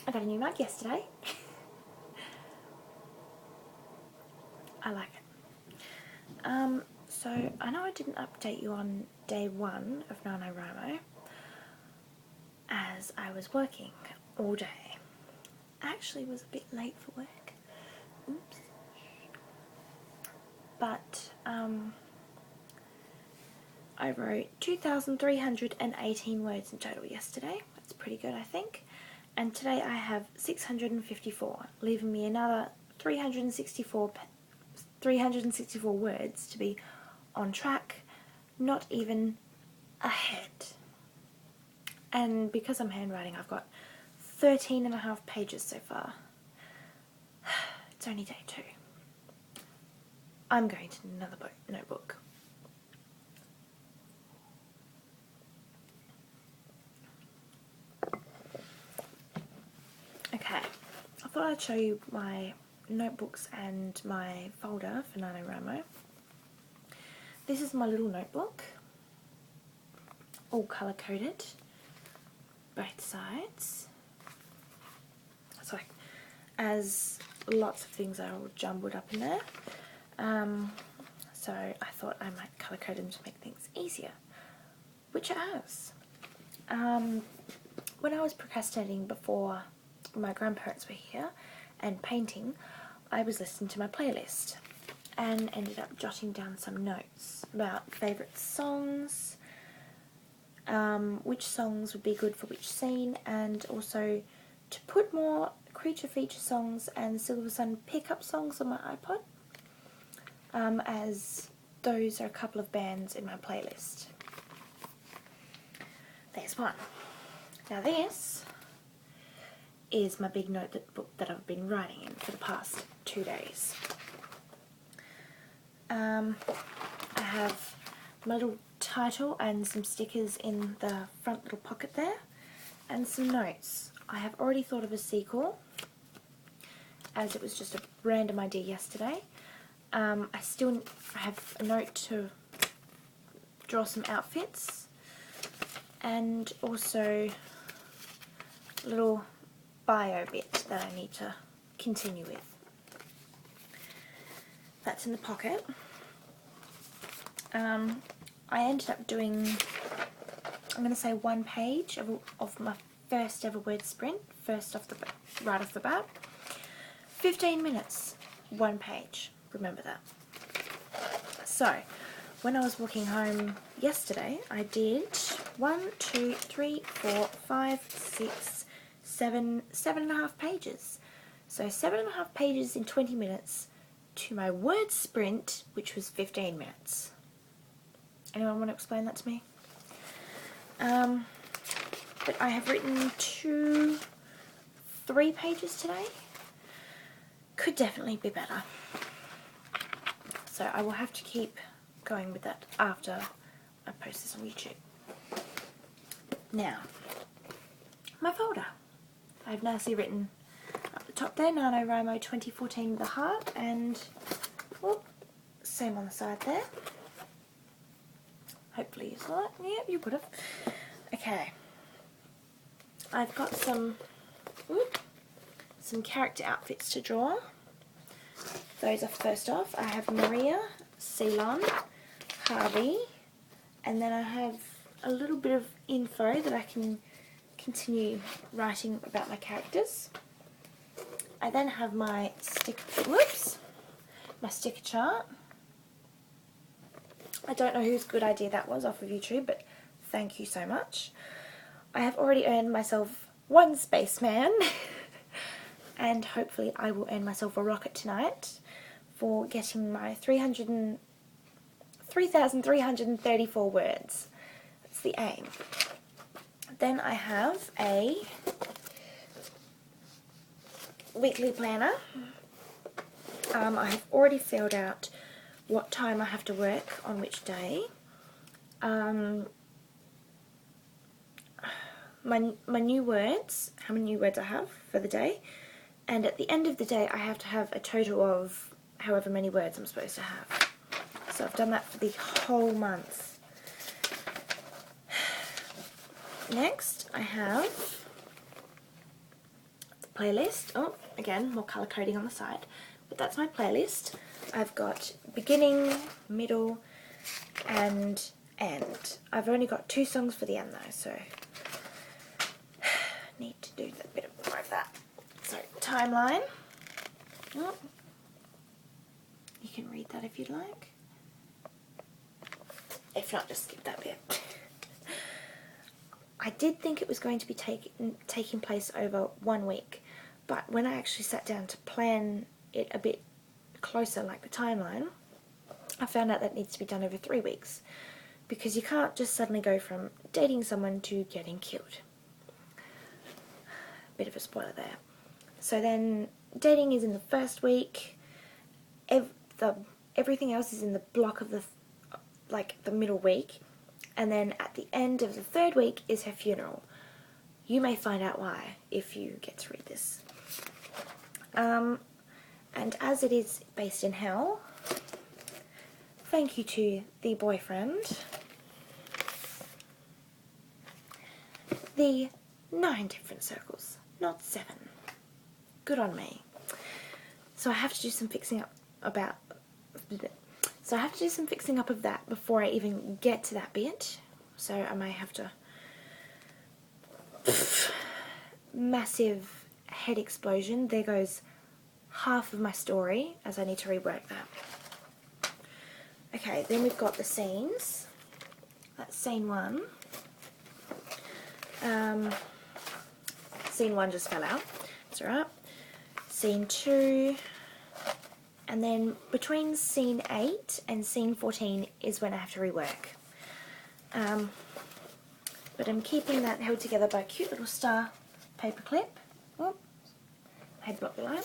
I got a new mug yesterday. I like it. So I know I didn't update you on day 1 of NaNoWriMo as I was working all day. I actually was a bit late for work. Oops. But I wrote 2,318 words in total yesterday. That's pretty good, I think. And today I have 654, leaving me another 364 words to be on track, not even ahead. And because I'm handwriting, I've got 13.5 pages so far. It's only day 2. I'm going to another notebook. Okay, I thought I'd show you my notebooks and my folder for NaNoWriMo. This is my little notebook, all colour coded, both sides. Sorry, as lots of things are all jumbled up in there. So I thought I might colour code them to make things easier, which it has. When I was procrastinating before my grandparents were here and painting, I was listening to my playlist and ended up jotting down some notes about favourite songs, which songs would be good for which scene, and also to put more creature feature songs and Silver Sun pickup songs on my iPod, as those are a couple of bands in my playlist. There's one. Now this is my big notebook that I've been writing in for the past 2 days. I have my little title and some stickers in the front little pocket there, and some notes. I have already thought of a sequel, as it was just a random idea yesterday. I still have a note to draw some outfits, and also a little bio bit that I need to continue with. That's in the pocket. I ended up doing, I'm going to say 1 page of my first ever word sprint, right off the bat. 15 minutes, 1 page, remember that. So, when I was walking home yesterday, I did 1, 2, 3, 4, 5, 6, 7, 7.5 pages. So 7.5 pages in 20 minutes to my word sprint, which was 15 minutes. Anyone want to explain that to me? But I have written 3 pages today. Could definitely be better. So I will have to keep going with that after I post this on YouTube. Now, my folder. I've nicely written up the top there, NaNoWriMo 2014 with a heart, and same on the side there. Hopefully you saw it. Yep, you would have. Okay. I've got some character outfits to draw. Those are first off. I have Maria, Ceylon, Harvey, and then I have a little bit of info that I can continue writing about my characters. I then have my sticker chart. I don't know whose good idea that was off of YouTube, but thank you so much. I have already earned myself 1 spaceman, and hopefully I will earn myself a rocket tonight for getting my 3,334 words. That's the aim. Then I have a weekly planner. I have already filled out what time I have to work on which day. My new words, how many new words I have for the day, and at the end of the day I have to have a total of however many words I'm supposed to have. So I've done that for the whole month. Next I have playlist. Oh, again, more colour coding on the side. But that's my playlist. I've got beginning, middle, and end. I've only got 2 songs for the end though, so need to do a bit more of that. So, timeline. Oh, you can read that if you'd like. If not, just skip that bit. I did think it was going to be taking place over 1 week, but when I actually sat down to plan it a bit closer, like the timeline, I found out that needs to be done over 3 weeks, because you can't just suddenly go from dating someone to getting killed. Bit of a spoiler there. So then dating is in the first week, everything else is in the block of the middle week, and then at the end of the 3rd week is her funeral. You may find out why if you get to read this. And as it is based in hell, thank you to the boyfriend, the 9 different circles, not 7. Good on me. So I have to do some fixing up of that before I even get to that bit. So I may have to... Massive head explosion. There goes half of my story, as I need to rework that. Okay, then we've got the scenes. That's scene 1. Scene 1 just fell out. It's alright. Scene 2. And then between scene 8 and scene 14 is when I have to rework. But I'm keeping that held together by a cute little star paper clip. Oh, I had blocked the line.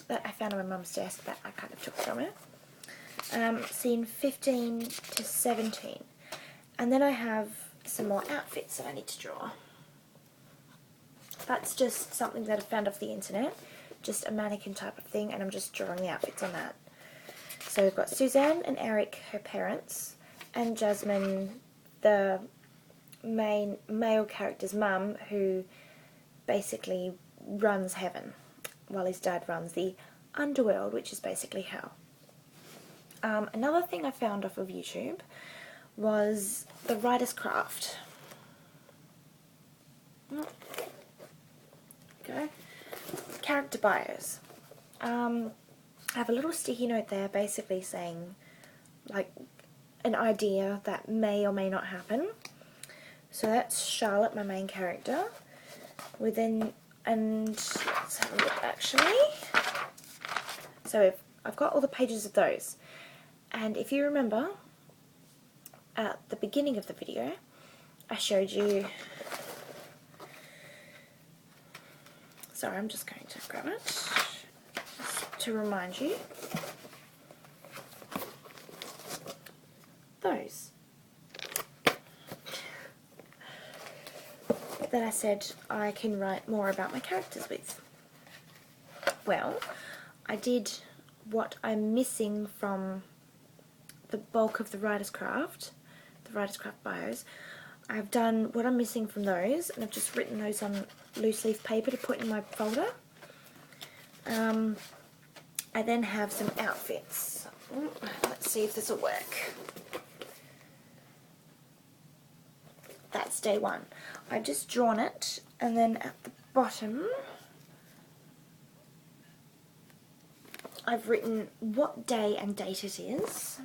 That I found on my mum's desk that I kind of took from her. Scene 15 to 17. And then I have some more outfits that I need to draw. That's just something that I found off the internet. Just a mannequin type of thing, and I'm just drawing the outfits on that. So we've got Suzanne and Eric, her parents, and Jasmine, the main male character's mum, who basically runs heaven, while his dad runs the underworld, which is basically hell. Another thing I found off of YouTube was the writer's craft. Okay. Character bios. I have a little sticky note there basically saying like an idea that may or may not happen. So that's Charlotte, my main character. And let's have a look actually. So I've got all the pages of those. And if you remember, at the beginning of the video, I showed you... Sorry, I'm just going to grab it just to remind you. Those. That I said I can write more about my characters with. Well, I did what I'm missing from the bulk of the writer's craft bios. I've done what I'm missing from those, and I've just written those on loose leaf paper to put in my folder. I then have some outfits. Let's see if this will work. That's day 1. I've just drawn it, and then at the bottom I've written what day and date it is,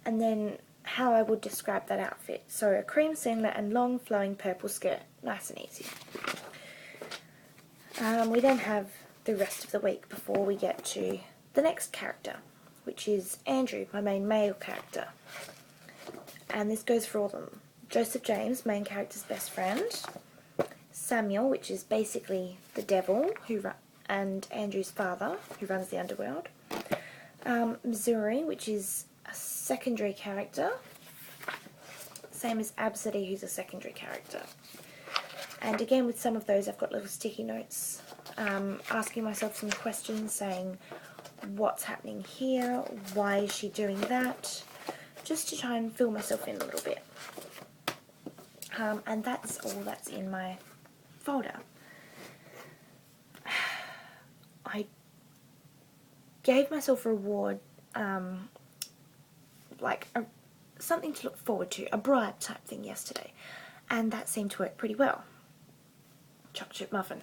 and then how I would describe that outfit. So a cream singlet and long flowing purple skirt. Nice and easy. We then have the rest of the week before we get to the next character, which is Andrew, my main male character. And this goes for all of them. Joseph James, main character's best friend. Samuel, which is basically the devil, and Andrew's father, who runs the underworld. Missouri, which is a secondary character. Same as Absidy, who's a secondary character. And again, with some of those, I've got little sticky notes asking myself some questions, saying, what's happening here? Why is she doing that? Just to try and fill myself in a little bit. And that's all that's in my folder, I gave myself a reward, like something to look forward to, a bribe type thing yesterday, and that seemed to work pretty well. Chocolate chip muffin.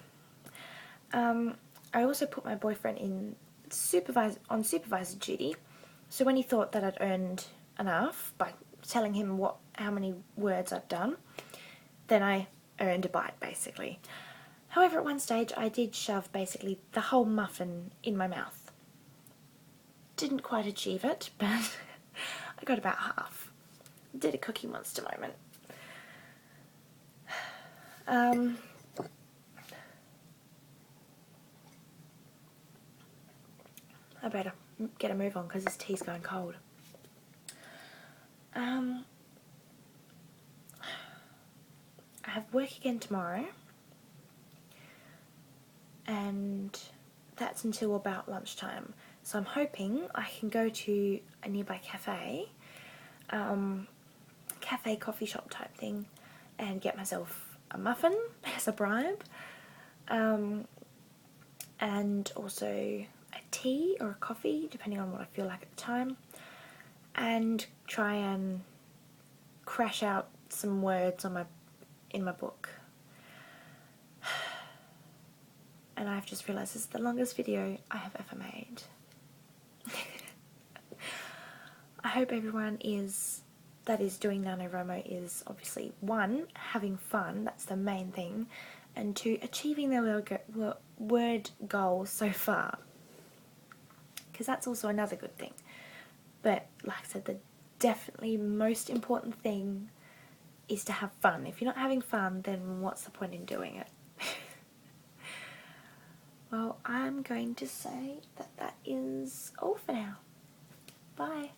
I also put my boyfriend in on supervisor duty, so when he thought that I'd earned enough by telling him how many words I'd done, then I earned a bite, basically. However, at one stage I did shove basically the whole muffin in my mouth. Didn't quite achieve it, but I got about half. Did a Cookie Monster moment. I better get a move on because this tea's going cold. I have work again tomorrow, and that's until about lunchtime. So I'm hoping I can go to a nearby cafe, coffee shop type thing, and get myself a muffin as a bribe, and also a tea or a coffee, depending on what I feel like at the time, and try and crash out some words in my book. And I've just realised this is the longest video I have ever made. I hope everyone that is doing NaNoWriMo is obviously, 1, having fun, that's the main thing, and 2, achieving their word goal so far, because that's also another good thing. But like I said, the definitely most important thing is to have fun. If you're not having fun, then what's the point in doing it? Well, I'm going to say that is all for now. Bye.